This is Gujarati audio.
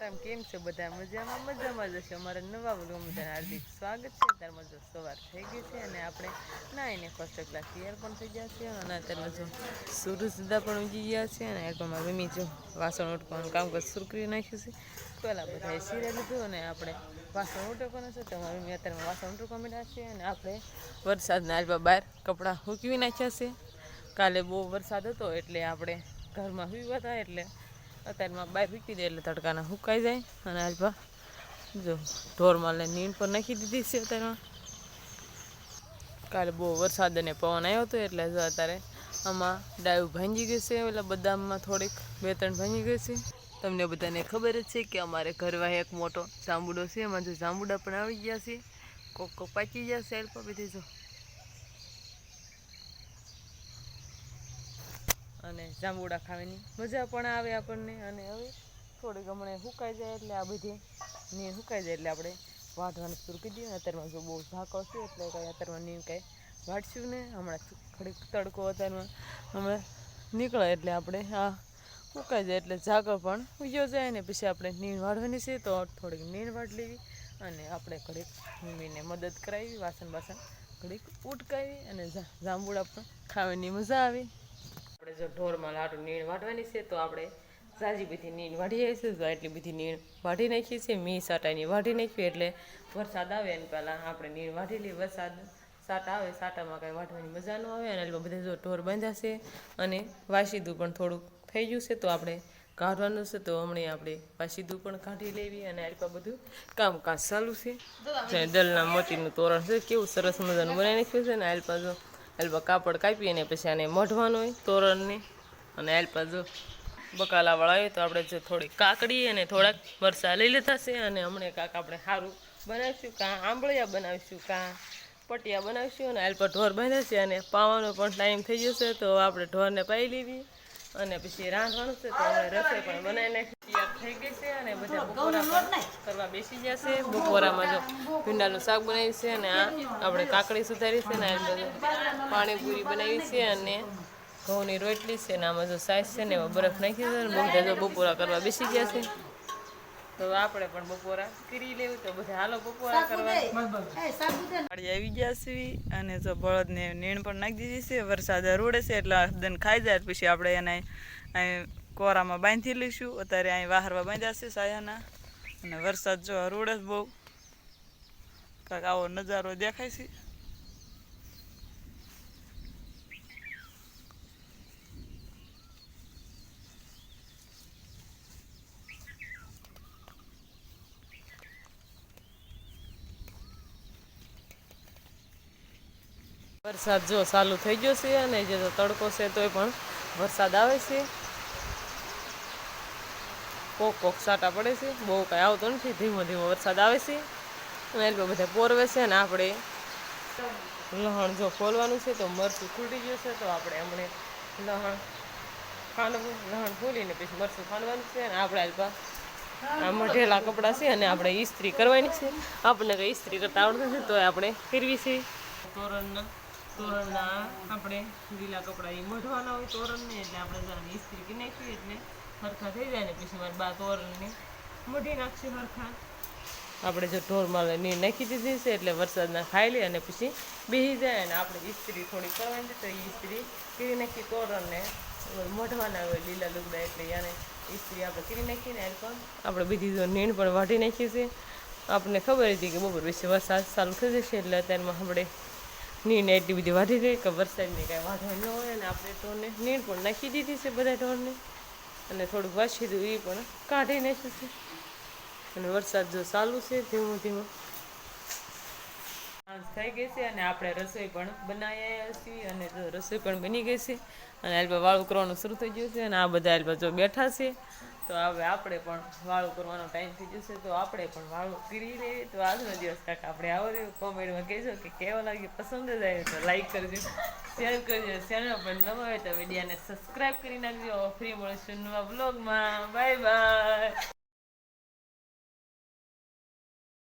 સીતારામ કેમ છે બધા મજામાં જશે અમારા નવા વ્લોગમાં બધાને હાર્દિક સ્વાગત છે। અત્યારમાં જો સવાર થઈ ગઈ છે અને આપણે નાહીને ફર્સ્ટ ક્લાસ તૈયાર પણ થઈ ગયા છે અને અત્યારમાં જો સૂરજ દાદા પણ ઉગી ગયા છે અને એટલામાં મમ્મી જો વાસણ ઉટકવાનું કામકાજ શરૂ કરી નાખ્યું છે। પહેલાં બધાએ સીરે લીધું અને આપણે વાસણ ઉટકવાના છે તો મારી મમ્મી અત્યારમાં વાસણ ઉટકવા માંડ્યા છે અને આપણે વરસાદના આલવા બહાર કપડાં સૂકવી નાખ્યા છે। કાલે બહુ વરસાદ હતો એટલે આપણે ઘરમાં સુવ્યા હતા એટલે અત્યારમાં બહાર મૂકી દે એટલે તડકાના સુકાઈ જાય અને આલપા જો ઢોરમાલને નીંદ પર નાખી દીધી છે। અત્યારમાં કાલે બહુ વરસાદ અને પવન આવ્યો હતો એટલે જો અત્યારે આમાં ડાયું ભાંગી ગઈ છે। ઓલા બદામમાં થોડીક 2-3 ભાંગી ગઈ છે। તમને બધાને ખબર જ છે કે અમારે ઘરવાહે એક મોટો જાંબુડો છે, એમાં જો જાંબુડા પણ આવી ગયા છે, કોક પાકી ગયા છે આલપા બધી જો અને જાંબુડા ખાવાની મજા પણ આવે આપણને। અને હવે થોડીક હમણાં સુકાઈ જાય એટલે આ બધી નીણ સુકાઈ જાય એટલે આપણે વાઢવાનું શરૂ કરી દઈએ। અત્યારમાં જો બહુ ઝાકળ છે એટલે કાંઈ અત્યારમાં નીણ કાંઈ વાઢશું ને હમણાં થોડીક તડકો અત્યારમાં હમણાં નીકળે એટલે આપણે આ સુકાઈ જાય એટલે ઝાકળ પણ ઉગ્યો જાય ને પછી આપણે નીણ વાઢવાની છે તો થોડીક નીણ વાઢ લેવી અને આપણે ઘડીક મમ્મીને મદદ કરાવી વાસણ ઘડીક ઉટકાવી અને જાંબુડા પણ ખાવાની મજા આવે। આપણે જો ઢોરમાં લાડુ નીણ વાઢવાની છે તો આપણે ઝાઝી બધી નીણ વાઢી આવીશું તો એટલી બધી નીણ વાઢી નાખીએ છીએ। મી સાટાની વાઢી નાખીએ એટલે વરસાદ આવે ને પહેલાં આપણે નીણ વાઢી લઈએ। વરસાદ સાટા આવે સાટામાં કાંઈ વાઢવાની મજા ન આવે અને એટલે બધા જો ઢોર બાંધ્યા છે અને વાસીદું પણ થોડુંક થઈ ગયું છે તો આપણે કાઢવાનું છે તો હમણાં આપણે વાસીદું પણ કાઢી લેવી અને આલપા બધું કામકાજ ચાલુ છે। દલના મોતીનું તોરણ છે કેવું સરસ મજાનું બનાવી નાખ્યું છે ને આલપા જો આલપા કાપડ કાપી અને પછી આને મઢવાનું હોય તોરણને અને આલપા જો બકાલાવાળા હોય તો આપણે જો થોડીક કાકડી અને થોડાક મરચાં લઈ લેતા છે અને હમણાં કાંક આપણે સારું બનાવીશું, કાં આંબળિયા બનાવીશું, કાં પટિયા બનાવીશું અને આલપા ઢોર બાંધ્યા છે અને પાવાનો પણ ટાઈમ થઈ જશે તો આપણે ઢોરને પાઈ લેવી અને પછી રાંધવાનું છે તો આપણે રસોઈ પણ બનાવી નાખી તૈયાર થઈ ગઈ છે અને બધા બપોરા પણ કરવા બેસી જશે। બપોરામાં જો ભીંડાનું શાક બનાવ્યું છે અને આ આપણે કાકડી સુધારી છે ને આ બધું પાણીપુરી બનાવી છે અને ઘઉંની રોટલી છે ને આમાં જો સાઈઝ છે ને એમાં બરફ નાખી છે ને બધા જો બપોરા કરવા બેસી ગયા છે તો આપણે પણ બપોરા કરી લેવું તો બધા હાલો બપોરા કરવા આવી ગયા છે અને જો બળદને નીણ પણ નાખી દીધી છે। વરસાદ રોડે છે એટલે દન ખાઈ જાય પછી આપણે એને અહીં કોરામાં બાંધી લઈશું। અત્યારે અહીં વાહરવા બાંધ્યા છે સાયાના અને વરસાદ જો રોડે જ બહુ કાંઈક આવો નજારો દેખાય છે। વરસાદ જો ચાલુ થઈ ગયો છે અને જે તડકો છે તોય પણ વરસાદ આવે છે, કોક સાટા પડે છે, બહુ કાંઈ આવતો નથી, ધીમો ધીમો વરસાદ આવે છે અને એટલે બધા પોરવે છે ને આપણે લહણ જો ફોલવાનું છે તો મરચું ખૂટી ગયું છે તો આપણે હમણાં લહણ ખાંડવું, લહણ ફોલીને પછી મરચું ખાંડવાનું છે અને આપણે આલપા આ મઢેલા કપડાં છે અને આપણે ઇસ્ત્રી કરવાની છે। આપણને કંઈ ઇસ્ત્રી કરતા આવડતું નથી તો આપણે ફેરવી છે। તોરણના આપણે લીલા કપડાં એ મઢવાના હોય તોરણને એટલે આપણે જરા ઇસ્ત્રી કરી નાખીએ એટલે સરખા થઈ જાય ને પછી મારી બા તોરણને મઢી નાખશે સરખા। આપણે જો ઢોરમાં નીર નાખી દીધી છે એટલે વરસાદના ખાઈ લે અને પછી બેસી જાય અને આપણે ઇસ્ત્રી થોડી કરવાની તો એ ઇસ્ત્રી કરી નાખી તોરણને મઢવાના હોય લીલા લુગડા એટલે યાને ઇસ્ત્રી આપણે કરી નાખીને એમ પણ આપણે બીજી જો નીણ પણ વાઢી નાખી છે। આપણને ખબર હતી કે બપોર પછી વરસાદ ચાલુ થઈ જશે એટલે અત્યારમાં આપણે નીણ એટલી બધી વાઢી દઈએ કે વરસાદની કાંઈ વાઢવાની ન હોય અને આપણે ઢોરને નીણ પણ નાખી દીધી છે બધા ઢોરને અને થોડુંક વાસી દઉં એ પણ કાઢી નાખ્યું છે અને વરસાદ જો ચાલુ છે ધીમો ધીમો સાંજ થઈ ગઈ છે અને આપણે રસોઈ પણ બનાવી આવ્યા છીએ અને જો રસોઈ પણ બની ગઈ છે અને આલપા વાળું કરવાનું શરૂ થઈ ગયું છે અને આ બધા આલપા જો બેઠા છે તો હવે આપણે પણ વાળું કરવાનો ટાઈમ થઈ જશે તો આપણે પણ વાળું કરી લઈએ। તો આજનો દિવસ કાંક આપણે આવો રહ્યો કોમેન્ટમાં કહેજો કે કેવો લાગ્યો, પસંદ જ આવ્યો તો લાઈક કરજો, શેર કરજો, ચેનલ પર નવા હોય તો વિડીયોને સબસ્ક્રાઈબ કરી નાખજો। ફ્રી મળીશું નવા બ્લોગમાં, બાય બાય।